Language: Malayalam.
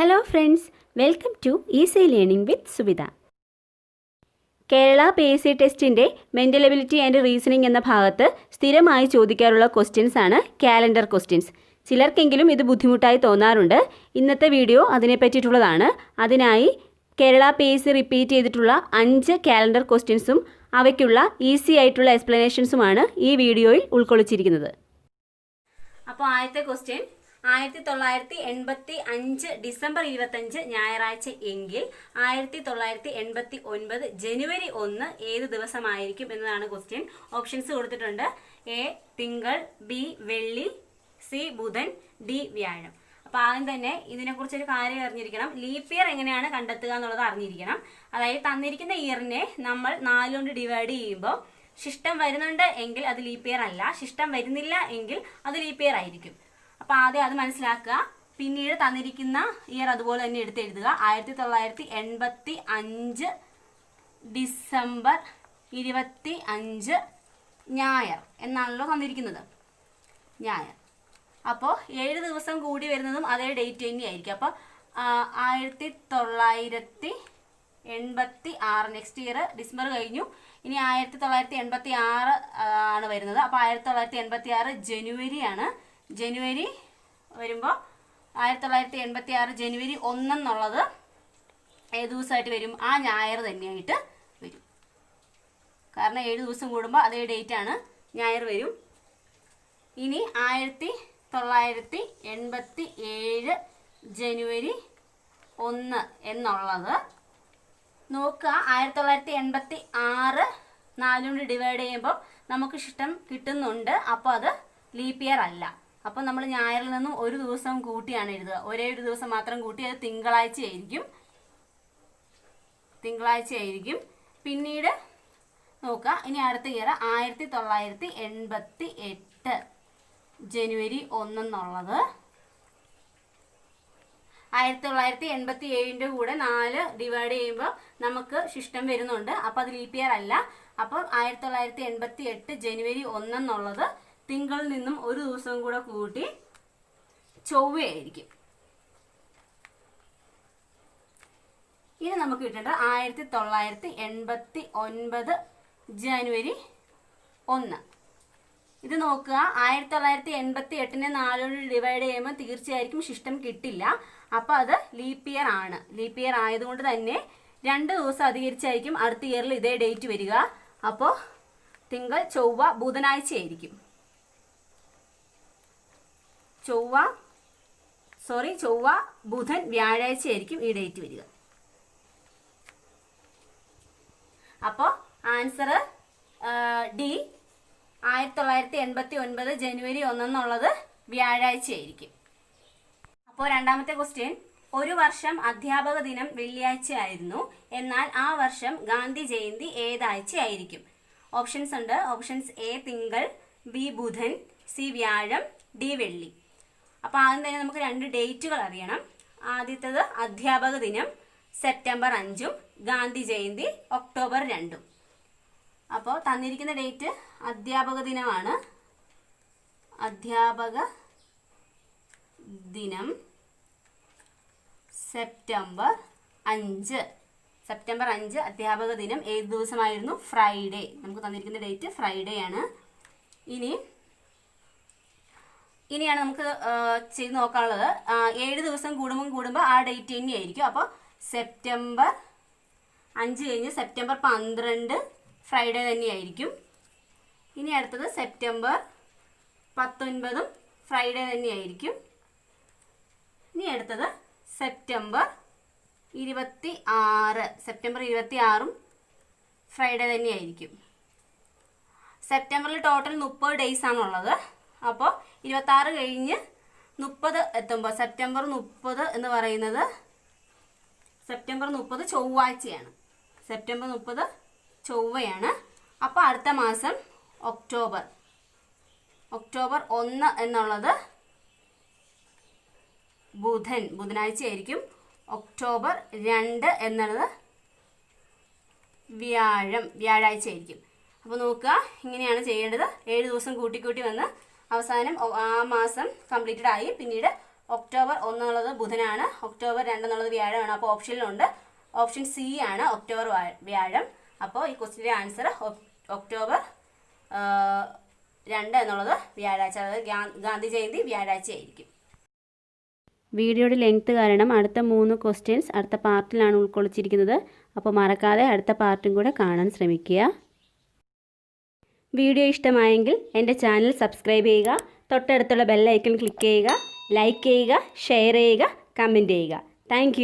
Hello friends, welcome to easy learning with Subitha. Kerala PSC ടെസ്റ്റിൻ്റെ മെൻ്റൽ എബിലിറ്റി ആൻഡ് റീസണിംഗ് എന്ന ഭാഗത്ത് സ്ഥിരമായി ചോദിക്കാറുള്ള ക്വസ്റ്റ്യൻസ് ആണ് കാലണ്ടർ ക്വസ്റ്റ്യൻസ്. ചിലർക്കെങ്കിലും ഇത് ബുദ്ധിമുട്ടായി തോന്നാറുണ്ട്. ഇന്നത്തെ വീഡിയോ അതിനെ പറ്റിയിട്ടുള്ളതാണ്. അതിനായി കേരള PSC റിപ്പീറ്റ് ചെയ്തിട്ടുള്ള 5 കാലണ്ടർ ക്വസ്റ്റ്യൻസും അവയ്ക്കുള്ള ഈസി ആയിട്ടുള്ള എക്സ്പ്ലനേഷൻസുമാണ് ഈ വീഡിയോയിൽ ഉൾക്കൊള്ളിച്ചിരിക്കുന്നത്. അപ്പോൾ ആദ്യത്തെ ക്വസ്റ്റ്യൻ, 1985 ഡിസംബർ 25 ഞായറാഴ്ച എങ്കിൽ 1989 ജനുവരി 1 ഏത് ദിവസമായിരിക്കും എന്നതാണ് ക്വസ്റ്റ്യൻ. ഓപ്ഷൻസ് കൊടുത്തിട്ടുണ്ട്. എ തിങ്കൾ, ബി വെള്ളി, സി ബുധൻ, ഡി വ്യാഴം. അപ്പോൾ ആദ്യം തന്നെ ഇതിനെക്കുറിച്ചൊരു കാര്യം അറിഞ്ഞിരിക്കണം. ലീപ്പ് ഇയർ എങ്ങനെയാണ് കണ്ടെത്തുക എന്നുള്ളത് അറിഞ്ഞിരിക്കണം. അതായത് തന്നിരിക്കുന്ന ഇയറിനെ നമ്മൾ 4 കൊണ്ട് ഡിവൈഡ് ചെയ്യുമ്പോൾ ശിഷ്ടം വരുന്നുണ്ട് എങ്കിൽ അത് ലീപ്പ് ഇയർ അല്ല, ശിഷ്ടം വരുന്നില്ല എങ്കിൽ അത് ലീപ്പ് ഇയർ ആയിരിക്കും. അപ്പോൾ ആദ്യം അത് മനസ്സിലാക്കുക. പിന്നീട് തന്നിരിക്കുന്ന ഇയർ അതുപോലെ തന്നെ എടുത്തെഴുതുക. 1985 ഡിസംബർ 25 ഞായർ എന്നാണല്ലോ തന്നിരിക്കുന്നത്, ഞായർ. അപ്പോൾ 7 ദിവസം കൂടി വരുന്നതും അതേ ഡേറ്റ് തന്നെയായിരിക്കും. അപ്പോൾ 1986 നെക്സ്റ്റ് ഇയർ ഡിസംബർ കഴിഞ്ഞു. ഇനി 1986 ആണ് വരുന്നത്. അപ്പോൾ 1986 ജനുവരിയാണ്. ജനുവരി വരുമ്പോൾ 1986 ജനുവരി 1 എന്നുള്ളത് ഏത് ദിവസമായിട്ട് വരും? ആ ഞായർ തന്നെയായിട്ട് വരും. കാരണം 7 ദിവസം കൂടുമ്പോൾ അതേ ഡേറ്റ് ആണ്, ഞായർ വരും. ഇനി 1987 ജനുവരി 1 എന്നുള്ളത് നോക്കുക. 1986 4 കൊണ്ട് ഡിവൈഡ് ചെയ്യുമ്പോൾ നമുക്ക് ശിഷ്ടം കിട്ടുന്നുണ്ട്. അപ്പോൾ അത് ലീപ്പ് ഇയർ അല്ല. അപ്പോൾ നമ്മൾ ഞായറിൽ നിന്നും ഒരു ദിവസം കൂട്ടിയാണ് എഴുതുക. ഒരേ ഒരു ദിവസം മാത്രം കൂട്ടി, അത് തിങ്കളാഴ്ചയായിരിക്കും. പിന്നീട് നോക്കുക. ഇനി അടുത്ത ഇയർ 1988 ജനുവരി 1 എന്നുള്ളത് 1987 കൂടെ 4 ഡിവൈഡ് ചെയ്യുമ്പോൾ നമുക്ക് ശിഷ്ടം വരുന്നുണ്ട്. അപ്പോൾ അത് ലീപ്പ് ഇയർ അല്ല. അപ്പോൾ 1988 ജനുവരി 1 എന്നുള്ളത് തിങ്കളിൽ നിന്നും ഒരു ദിവസം കൂടെ കൂട്ടി ചൊവ്വയായിരിക്കും. ഇനി നമുക്ക് കിട്ടേണ്ടത് 1989 ജനുവരി 1. ഇത് നോക്കുക. 1988 4 കൊണ്ട് ഡിവൈഡ് ചെയ്യുമ്പോൾ തീർച്ചയായിരിക്കും ശിഷ്ടം കിട്ടില്ല. അപ്പോൾ അത് ലീപ്പ് ഇയർ ആണ്. ലീപ്പ് ഇയർ ആയതുകൊണ്ട് തന്നെ 2 ദിവസം അധികരിച്ചായിരിക്കും അടുത്ത ഇയറിൽ ഇതേ ഡേറ്റ് വരിക. അപ്പോൾ തിങ്കൾ, ചൊവ്വ, ബുധനാഴ്ച ആയിരിക്കും. ചൊവ്വ, ബുധൻ, വ്യാഴാഴ്ച ആയിരിക്കും ഈ ഡേറ്റ് വരിക. അപ്പോൾ ആൻസർ ഡി 1989 ജനുവരി 1 എന്നുള്ളത് വ്യാഴാഴ്ച ആയിരിക്കും. അപ്പോൾ രണ്ടാമത്തെ ക്വസ്റ്റ്യൻ, ഒരു വർഷം അധ്യാപക ദിനം വെള്ളിയാഴ്ച ആയിരുന്നു, എന്നാൽ ആ വർഷം ഗാന്ധി ജയന്തി ഏതാഴ്ച ആയിരിക്കും? ഓപ്ഷൻസ് ഉണ്ട്. ഓപ്ഷൻസ് എ തിങ്കൾ, ബി ബുധൻ, സി വ്യാഴം, ഡി വെള്ളി. അപ്പോൾ ആദ്യം തന്നെ നമുക്ക് 2 ഡേറ്റുകൾ അറിയണം. ആദ്യത്തേത് അധ്യാപക ദിനം സെപ്റ്റംബർ 5, ഗാന്ധി ജയന്തി ഒക്ടോബർ 2. അപ്പോൾ തന്നിരിക്കുന്ന ഡേറ്റ് അധ്യാപക ദിനമാണ്. അധ്യാപക ദിനം സെപ്റ്റംബർ 5 അധ്യാപക ദിനം ഏത് ദിവസമായിരുന്നു? ഫ്രൈഡേ. നമുക്ക് തന്നിരിക്കുന്ന ഡേറ്റ് ഫ്രൈഡേ ആണ്. ഇനിയാണ് നമുക്ക് ചെയ്ത് നോക്കാനുള്ളത്. 7 ദിവസം കൂടുമ്പോൾ ആ ഡേറ്റ് തന്നെയായിരിക്കും. അപ്പോൾ സെപ്റ്റംബർ 5 കഴിഞ്ഞ് സെപ്റ്റംബർ 12 ഫ്രൈഡേ തന്നെയായിരിക്കും. ഇനി അടുത്തത് സെപ്റ്റംബർ 19 ഫ്രൈഡേ തന്നെയായിരിക്കും. ഇനി അടുത്തത് സെപ്റ്റംബർ 26 ഫ്രൈഡേ തന്നെയായിരിക്കും. സെപ്റ്റംബറിൽ ടോട്ടൽ 30 ഡേയ്സ് ആണുള്ളത്. അപ്പോൾ 26 കഴിഞ്ഞ് 30 എത്തുമ്പോൾ സെപ്റ്റംബർ 30 എന്ന് പറയുന്നത് സെപ്റ്റംബർ 30 ചൊവ്വാഴ്ചയാണ്. സെപ്റ്റംബർ 30 ചൊവ്വയാണ്. അപ്പോൾ അടുത്ത മാസം ഒക്ടോബർ 1 എന്നുള്ളത് ബുധനാഴ്ച ആയിരിക്കും. ഒക്ടോബർ 2 എന്നുള്ളത് വ്യാഴാഴ്ച ആയിരിക്കും. അപ്പോൾ നോക്കുക, ഇങ്ങനെയാണ് ചെയ്യേണ്ടത്. 7 ദിവസം കൂട്ടി വന്ന് അവസാനം ആ മാസം കംപ്ലീറ്റഡ് ആയി. പിന്നീട് ഒക്ടോബർ 1 എന്നുള്ളത് ബുധനാണ്, ഒക്ടോബർ 2 എന്നുള്ളത് വ്യാഴമാണ്. അപ്പോൾ ഓപ്ഷനിലുണ്ട് ഓപ്ഷൻ സി ആണ് ഒക്ടോബർ വ്യാഴം. അപ്പോൾ ഈ ക്വസ്റ്റിൻ്റെ ആൻസർ ഒക്ടോബർ 2 എന്നുള്ളത് വ്യാഴാഴ്ച, അതായത് ഗാന്ധി ജയന്തി വ്യാഴാഴ്ച ആയിരിക്കും. വീഡിയോയുടെ ലെങ്ത് കാരണം അടുത്ത 3 ക്വസ്റ്റ്യൻസ് അടുത്ത പാർട്ടിലാണ് ഉൾക്കൊള്ളിച്ചിരിക്കുന്നത്. അപ്പോൾ മറക്കാതെ അടുത്ത പാർട്ടും കൂടെ കാണാൻ ശ്രമിക്കുക. വീഡിയോ ഇഷ്ടമായെങ്കിൽ എൻ്റെ ചാനൽ സബ്സ്ക്രൈബ് ചെയ്യുക, തൊട്ടടുത്തുള്ള ബെൽ ഐക്കൺ ക്ലിക്ക് ചെയ്യുക, ലൈക്ക് ചെയ്യുക, ഷെയർ ചെയ്യുക, കമൻറ്റ് ചെയ്യുക. താങ്ക്